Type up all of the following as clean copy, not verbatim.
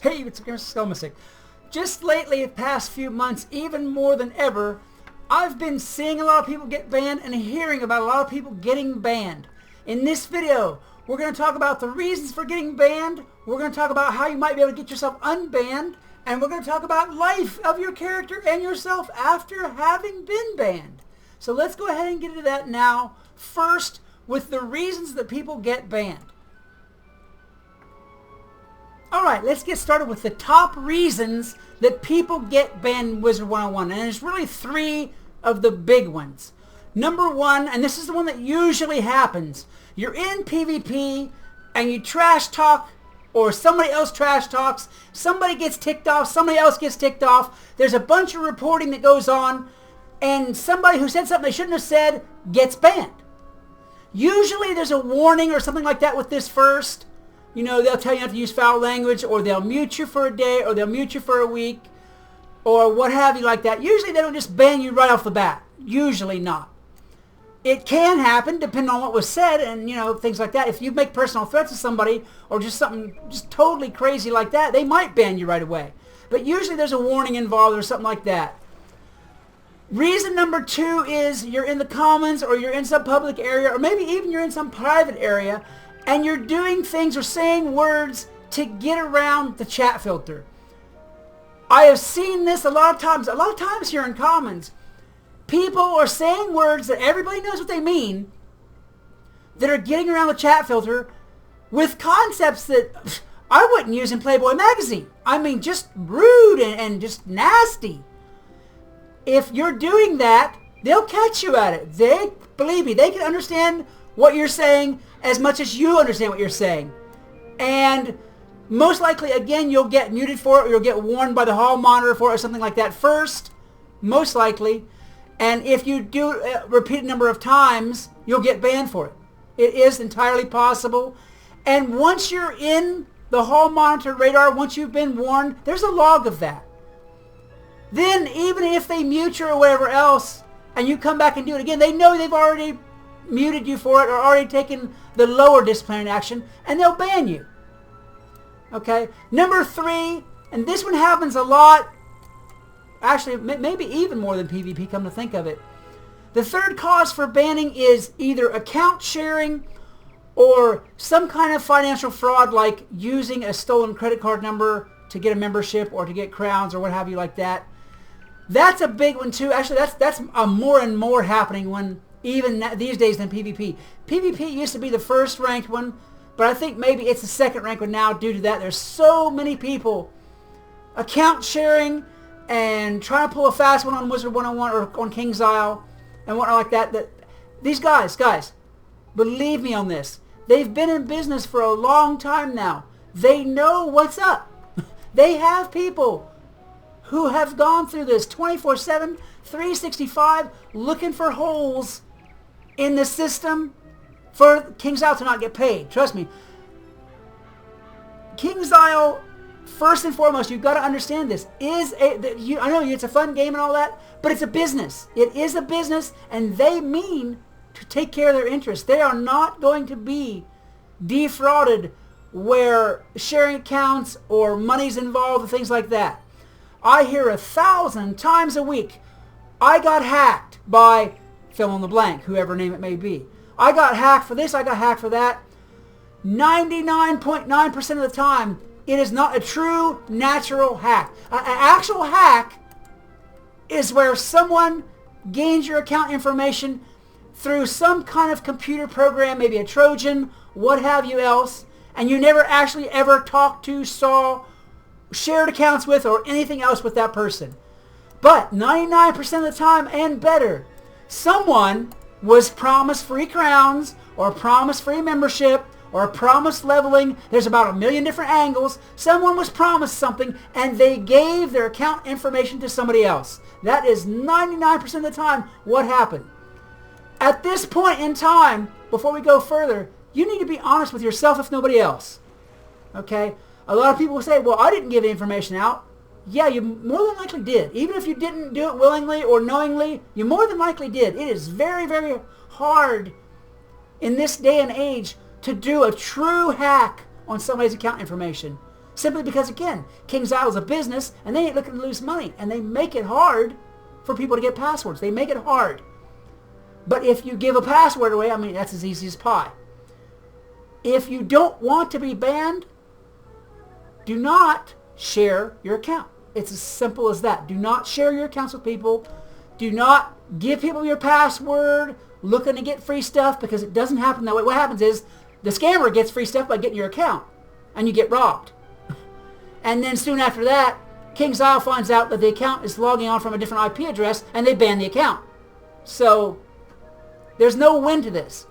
Hey, it's Skelemystyk. Just lately, the past few months, even more than ever, I've been seeing a lot of people get banned and hearing about a lot of people getting banned. In this video, we're going to talk about the reasons for getting banned, we're going to talk about how you might be able to get yourself unbanned, and we're going to talk about life of your character and yourself after having been banned. So let's go ahead and get into that now. First, with the reasons that people get banned. Alright, let's get started with the top reasons that people get banned in Wizard101. And there's really three of the big ones. Number one, and this is the one that usually happens, you're in PvP and you trash talk, or somebody else trash talks, somebody gets ticked off, somebody else gets ticked off, there's a bunch of reporting that goes on, and somebody who said something they shouldn't have said gets banned. Usually there's a warning or something like that with this first. You know, they'll tell you not to use foul language, or they'll mute you for a day, or they'll mute you for a week, or what have you like that. Usually they don't just ban you right off the bat. Usually not. It can happen depending on what was said and, you know, things like that. If you make personal threats to somebody or just something just totally crazy like that, they might ban you right away. But usually there's a warning involved or something like that. Reason number two is you're in the commons, or you're in some public area, or maybe even you're in some private area, and you're doing things or saying words to get around the chat filter. I have seen this a lot of times here in Commons. People are saying words that everybody knows what they mean, that are getting around the chat filter with concepts that I wouldn't use in Playboy magazine. I mean, just rude and just nasty. If you're doing that, they'll catch you at it. Believe me, they can understand what you're saying as much as you understand what you're saying. And most likely, again, you'll get muted for it, or you'll get warned by the hall monitor for it, or something like that first, most likely. And if you do a repeated number of times, you'll get banned for it. It is entirely possible. And once you're in the hall monitor radar, once you've been warned, there's a log of that. Then, even if they mute you or whatever else, and you come back and do it again, they know they've already muted you for it, or already taken the lower disciplinary action, and they'll ban you. Okay? Number three, and this one happens a lot, actually maybe even more than PvP, come to think of it. The third cause for banning is either account sharing or some kind of financial fraud, like using a stolen credit card number to get a membership or to get crowns or what have you like that. That's a big one too. Actually, that's more and more happening when even these days than PvP. PvP used to be the first ranked one, but I think maybe it's the second ranked one now due to that. There's so many people account sharing and trying to pull a fast one on Wizard101 or on King's Isle and whatnot like that. That these guys, believe me on this. They've been in business for a long time now. They know what's up. They have people who have gone through this 24/7, 365, looking for holes in the system for King's Isle to not get paid. Trust me. King's Isle, first and foremost, you've got to understand this, I know it's a fun game and all that, but it's a business. It is a business, and they mean to take care of their interests. They are not going to be defrauded where sharing accounts or money's involved and things like that. I hear 1,000 times a week, I got hacked by fill in the blank, whoever name it may be. I got hacked for this, I got hacked for that. 99.9% of the time, it is not a true natural hack. An actual hack is where someone gains your account information through some kind of computer program, maybe a Trojan, what have you else, and you never actually ever talked to, saw, shared accounts with, or anything else with that person. But 99% of the time and better, someone was promised free crowns, or promised free membership, or promised leveling. There's about 1 million different angles. Someone was promised something, and they gave their account information to somebody else. That is 99% of the time what happened. At this point in time, before we go further, you need to be honest with yourself if nobody else. Okay? A lot of people will say, well, I didn't give the information out. Yeah, you more than likely did. Even if you didn't do it willingly or knowingly, you more than likely did. It is very, very hard in this day and age to do a true hack on somebody's account information. Simply because, again, King's Isle is a business, and they ain't looking to lose money, and they make it hard for people to get passwords. They make it hard. But if you give a password away, I mean, that's as easy as pie. If you don't want to be banned, do not share your account. It's as simple as that. Do not share your accounts with people. Do not give people your password looking to get free stuff, because it doesn't happen that way. What happens is the scammer gets free stuff by getting your account, and you get robbed. And then soon after that, King's Isle finds out that the account is logging on from a different IP address, and they ban the account. So there's no win to this.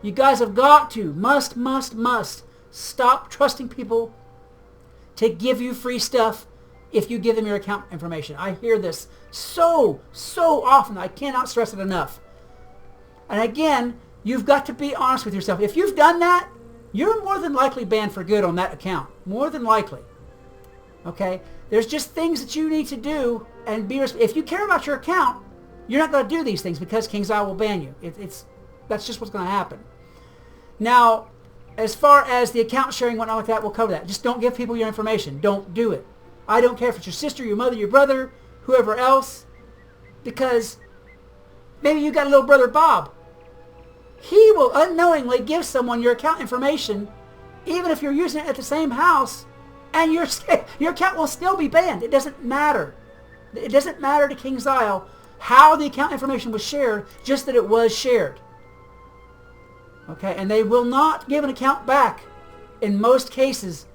You guys have got to, must stop trusting people to give you free stuff if you give them your account information. I hear this so often. I cannot stress it enough. And again, you've got to be honest with yourself. If you've done that, you're more than likely banned for good on that account. More than likely. Okay? There's just things that you need to do, and if you care about your account, you're not going to do these things because King's Isle will ban you. That's just what's going to happen. Now, as far as the account sharing, whatnot like that, we'll cover that. Just don't give people your information. Don't do it. I don't care if it's your sister, your mother, your brother, whoever else, because maybe you got a little brother Bob. He will unknowingly give someone your account information, even if you're using it at the same house, and your account will still be banned. It doesn't matter. It doesn't matter to King's Isle how the account information was shared, just that it was shared. Okay, and they will not give an account back in most cases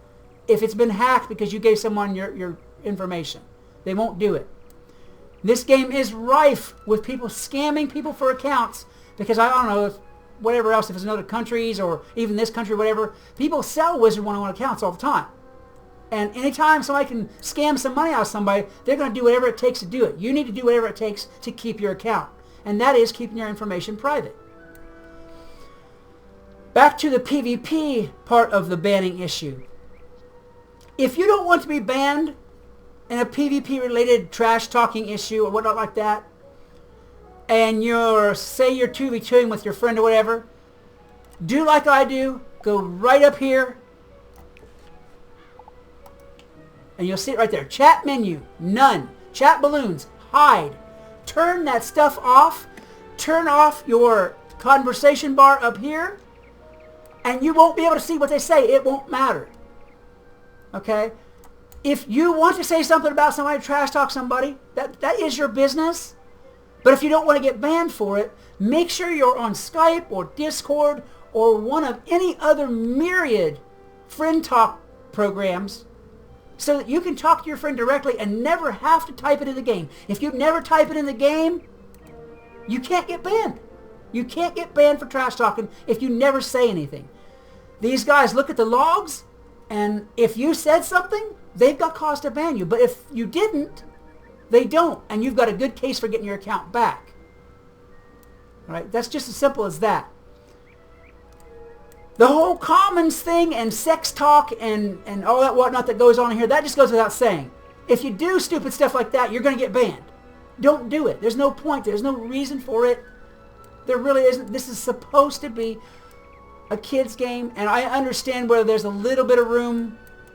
if it's been hacked because you gave someone your information. They won't do it. This game is rife with people scamming people for accounts because I don't know, whatever else, if it's in other countries or even this country or whatever, people sell Wizard101 accounts all the time. And anytime somebody can scam some money out of somebody, they're going to do whatever it takes to do it. You need to do whatever it takes to keep your account. And that is keeping your information private. Back to the PvP part of the banning issue. If you don't want to be banned in a PvP-related trash-talking issue or whatnot like that, and say you're 2v2ing with your friend or whatever, do like I do. Go right up here. And you'll see it right there. Chat menu, none. Chat balloons, hide. Turn that stuff off. Turn off your conversation bar up here. And you won't be able to see what they say. It won't matter. Okay? If you want to say something about somebody, trash talk somebody, that is your business. But if you don't want to get banned for it, make sure you're on Skype or Discord or one of any other myriad friend talk programs so that you can talk to your friend directly and never have to type it in the game. If you never type it in the game, you can't get banned. You can't get banned for trash talking if you never say anything. These guys look at the logs, and if you said something, they've got cause to ban you. But if you didn't, they don't, and you've got a good case for getting your account back. All right, that's just as simple as that. The whole commons thing and sex talk and all that whatnot that goes on here, that just goes without saying. If you do stupid stuff like that, you're going to get banned. Don't do it. There's no point. There's no reason for it. There really isn't. This is supposed to be a kid's game, and I understand whether there's a little bit of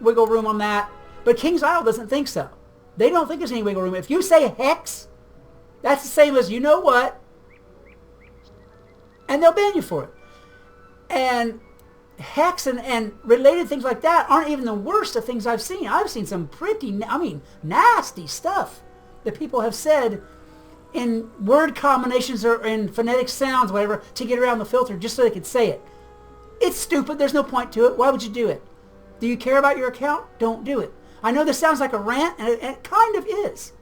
wiggle room on that, but King's Isle doesn't think so. They don't think there's any wiggle room. If you say hex, that's the same as you know what, and they'll ban you for it. And hex and related things like that aren't even the worst of things I've seen. I've seen some pretty, nasty stuff that people have said in word combinations or in phonetic sounds, whatever, to get around the filter just so they could say it. It's stupid. There's no point to it. Why would you do it? Do you care about your account? Don't do it. I know this sounds like a rant, and it kind of is.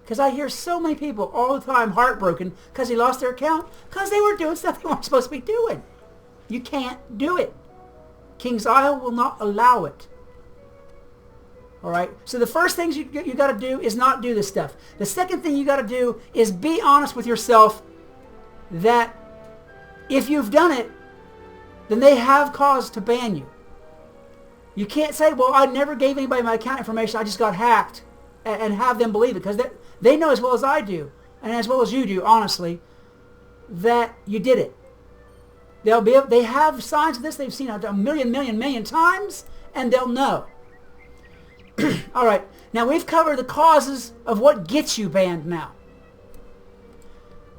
Because I hear so many people all the time heartbroken because they lost their account because they were doing stuff they weren't supposed to be doing. You can't do it. King's Isle will not allow it. All right? So the first thing you got to do is not do this stuff. The second thing you got to do is be honest with yourself that if you've done it, then they have cause to ban you. You can't say, well, I never gave anybody my account information, I just got hacked, and have them believe it, because they know as well as I do, and as well as you do, honestly, that you did it. They have signs of this they've seen a million times, and they'll know. All right. Now we've covered the causes of what gets you banned now.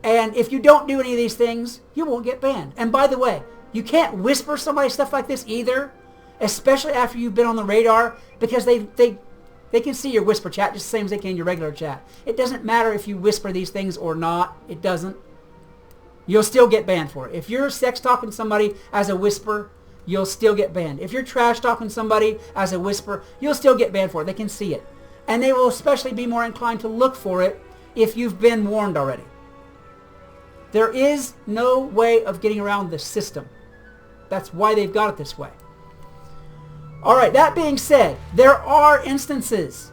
And if you don't do any of these things, you won't get banned. And by the way, you can't whisper somebody stuff like this either, especially after you've been on the radar, because they can see your whisper chat just the same as they can your regular chat. It doesn't matter if you whisper these things or not. It doesn't. You'll still get banned for it. If you're sex talking somebody as a whisper, you'll still get banned. If you're trash talking somebody as a whisper, you'll still get banned for it. They can see it. And they will especially be more inclined to look for it if you've been warned already. There is no way of getting around the system. That's why they've got it this way. All right, that being said, there are instances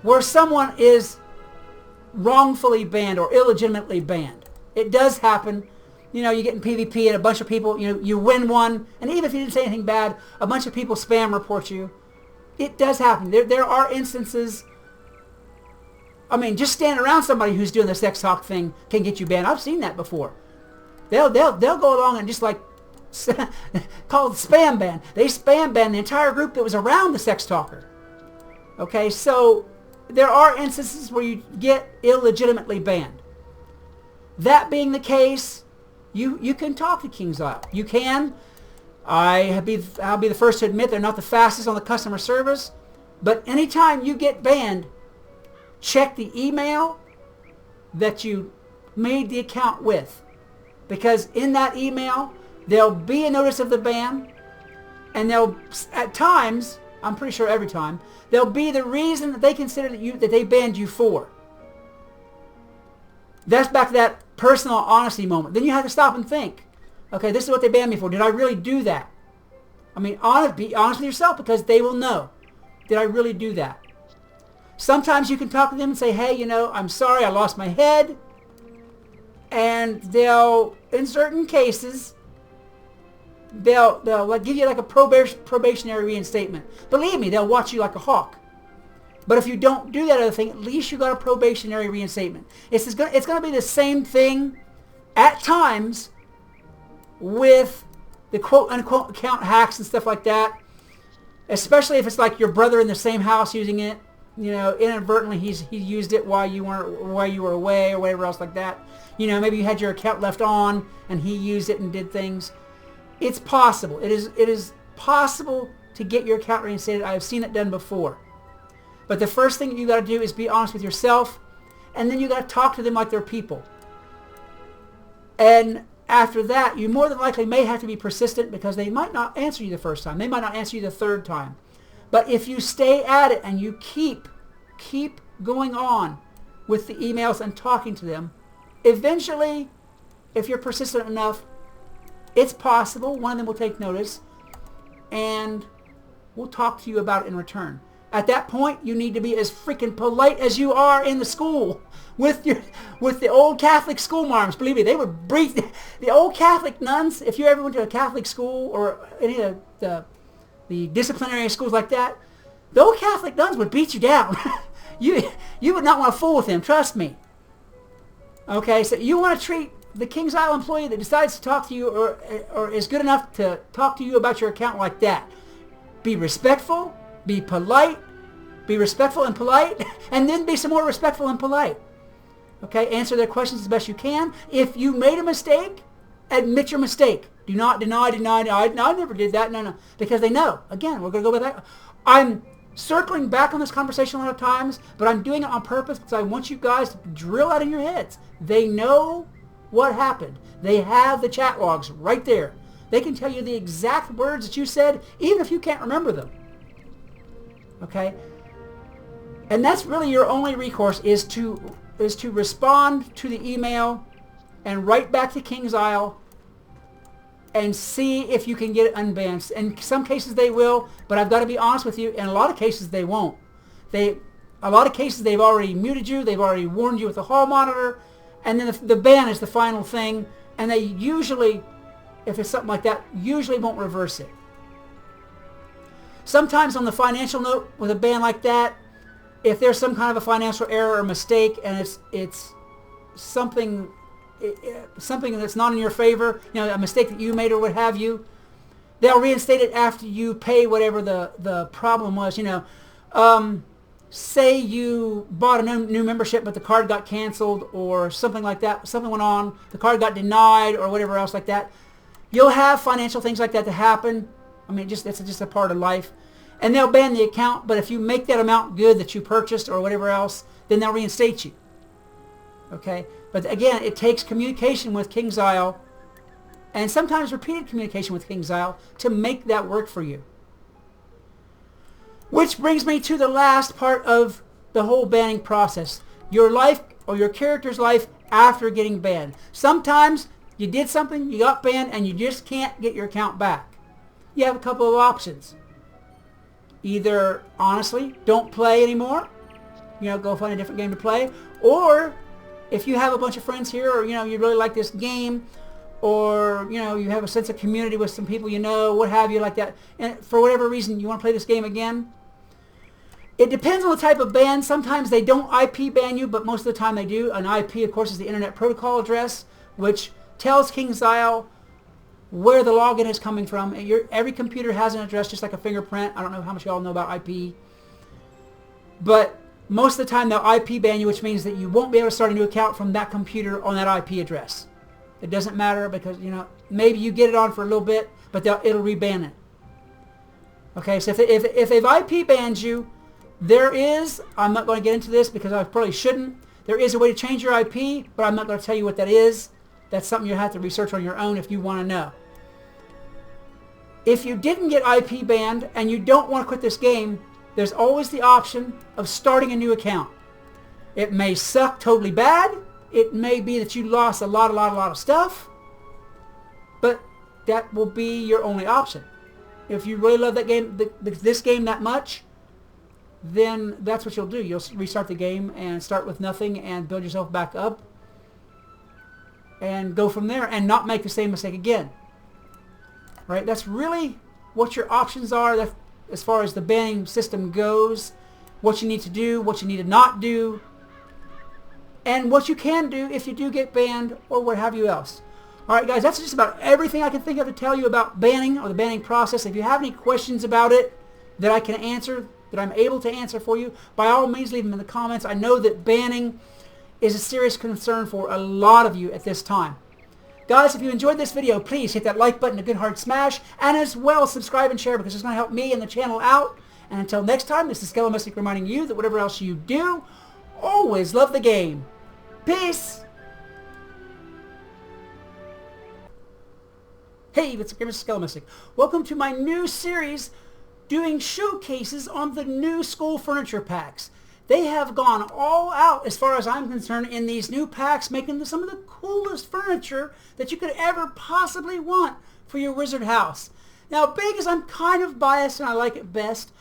where someone is wrongfully banned or illegitimately banned. It does happen. You know, you get in PvP and a bunch of people, you win one, and even if you didn't say anything bad, a bunch of people spam report you. It does happen. There are instances. I mean, just standing around somebody who's doing the sex talk thing can get you banned. I've seen that before. They'll go along and just like called spam ban. They spam ban the entire group that was around the sex talker. Okay, so there are instances where you get illegitimately banned. That being the case, you can talk to King's Isle. You can. I'll be the first to admit they're not the fastest on the customer service, but anytime you get banned, check the email that you made the account with, because in that email there'll be a notice of the ban, and they'll, at times, I'm pretty sure every time, there'll be the reason that they consider that they banned you for. That's back to that personal honesty moment. Then you have to stop and think, okay, this is what they banned me for. Did I really do that? I mean, be honest with yourself, because they will know. Did I really do that? Sometimes you can talk to them and say, hey, I'm sorry, I lost my head. And they'll, in certain cases, they'll like give you like a probationary reinstatement. Believe me, they'll watch you like a hawk. But if you don't do that other thing, at least you got a probationary reinstatement. It's going to be the same thing at times with the quote-unquote account hacks and stuff like that. Especially if it's like your brother in the same house using it. Inadvertently he used it while you were away or whatever else like that. Maybe you had your account left on and he used it and did things. It's possible. It is possible to get your account reinstated. I have seen it done before. But the first thing you got to do is be honest with yourself, and then you got to talk to them like they're people. And after that, you more than likely may have to be persistent, because they might not answer you the first time. They might not answer you the third time. But if you stay at it and you keep going on with the emails and talking to them, eventually, if you're persistent enough, it's possible one of them will take notice and we'll talk to you about it in return. At that point, you need to be as freaking polite as you are in the school with the old Catholic school marms. Believe me, they would breathe. The old Catholic nuns, if you ever went to a Catholic school or any of the disciplinary schools like that, the old Catholic nuns would beat you down. You would not want to fool with them, trust me. Okay, so you want to treat the King's Isle employee that decides to talk to you or is good enough to talk to you about your account like that. Be respectful, be polite, be respectful and polite, and then be some more respectful and polite. Okay, answer their questions as best you can. If you made a mistake, admit your mistake. Do not deny, I never did that. No, because they know. Again, we're going to go with that. I'm circling back on this conversation a lot of times, but I'm doing it on purpose because I want you guys to drill out in your heads. They know what happened. They have the chat logs right there. They can tell you the exact words that you said, even if you can't remember them. Okay? And that's really your only recourse, is to respond to the email and write back to King's Isle and see if you can get it unbanned. In some cases they will, but I've got to be honest with you, in a lot of cases they won't. A lot of cases they've already muted you, they've already warned you with the hall monitor, and then the ban is the final thing, and they usually, if it's something like that, usually won't reverse it. Sometimes on the financial note with a ban like that, if there's some kind of a financial error or mistake and it's something that's not in your favor, a mistake that you made or what have you, they'll reinstate it after you pay whatever the problem was. Say you bought a new membership but the card got canceled or something like that. Something went on. The card got denied or whatever else like that. You'll have financial things like that to happen. I mean, it's just a part of life. And they'll ban the account, but if you make that amount good that you purchased or whatever else, then they'll reinstate you. Okay? But again, it takes communication with KingsIsle and sometimes repeated communication with KingsIsle to make that work for you. Which brings me to the last part of the whole banning process. Your life or your character's life after getting banned. Sometimes you did something, you got banned, and you just can't get your account back. You have a couple of options. Either, honestly, don't play anymore. Go find a different game to play. Or, if you have a bunch of friends here, or, you really like this game, or, you have a sense of community with some people what have you like that, and for whatever reason you want to play this game again, it depends on the type of ban. Sometimes they don't IP ban you, but most of the time they do. An IP, of course, is the Internet Protocol address, which tells KingsIsle where the login is coming from. Every computer has an address, just like a fingerprint. I don't know how much you all know about IP. But most of the time they'll IP ban you, which means that you won't be able to start a new account from that computer on that IP address. It doesn't matter because, maybe you get it on for a little bit, but it'll reban it. Okay, so if they've IP banned you, there is, I'm not going to get into this because I probably shouldn't, there is a way to change your IP, but I'm not going to tell you what that is. That's something you have to research on your own if you want to know. If you didn't get IP banned and you don't want to quit this game, there's always the option of starting a new account. It may suck totally bad. It may be that you lost a lot of stuff, but that will be your only option. If you really love that game, this game that much, then that's what you'll do. You'll restart the game and start with nothing and build yourself back up and go from there and not make the same mistake again. Right? That's really what your options are. That, as far as the banning system goes, what you need to do, what you need to not do, and what you can do if you do get banned or what have you else. Alright guys, that's just about everything I can think of to tell you about banning or the banning process. If you have any questions about it that I can answer, that I'm able to answer for you, by all means leave them in the comments. I know that banning is a serious concern for a lot of you at this time. Guys, if you enjoyed this video, please hit that like button, a good hard smash, and as well subscribe and share because it's going to help me and the channel out. And until next time, this is Skelemystyk reminding you that whatever else you do, always love the game. Peace! Hey, it's Skelemystyk. Welcome to my new series doing showcases on the new school furniture packs. They have gone all out as far as I'm concerned in these new packs, making some of the coolest furniture that you could ever possibly want for your wizard house. Now, big as I'm kind of biased and I like it best,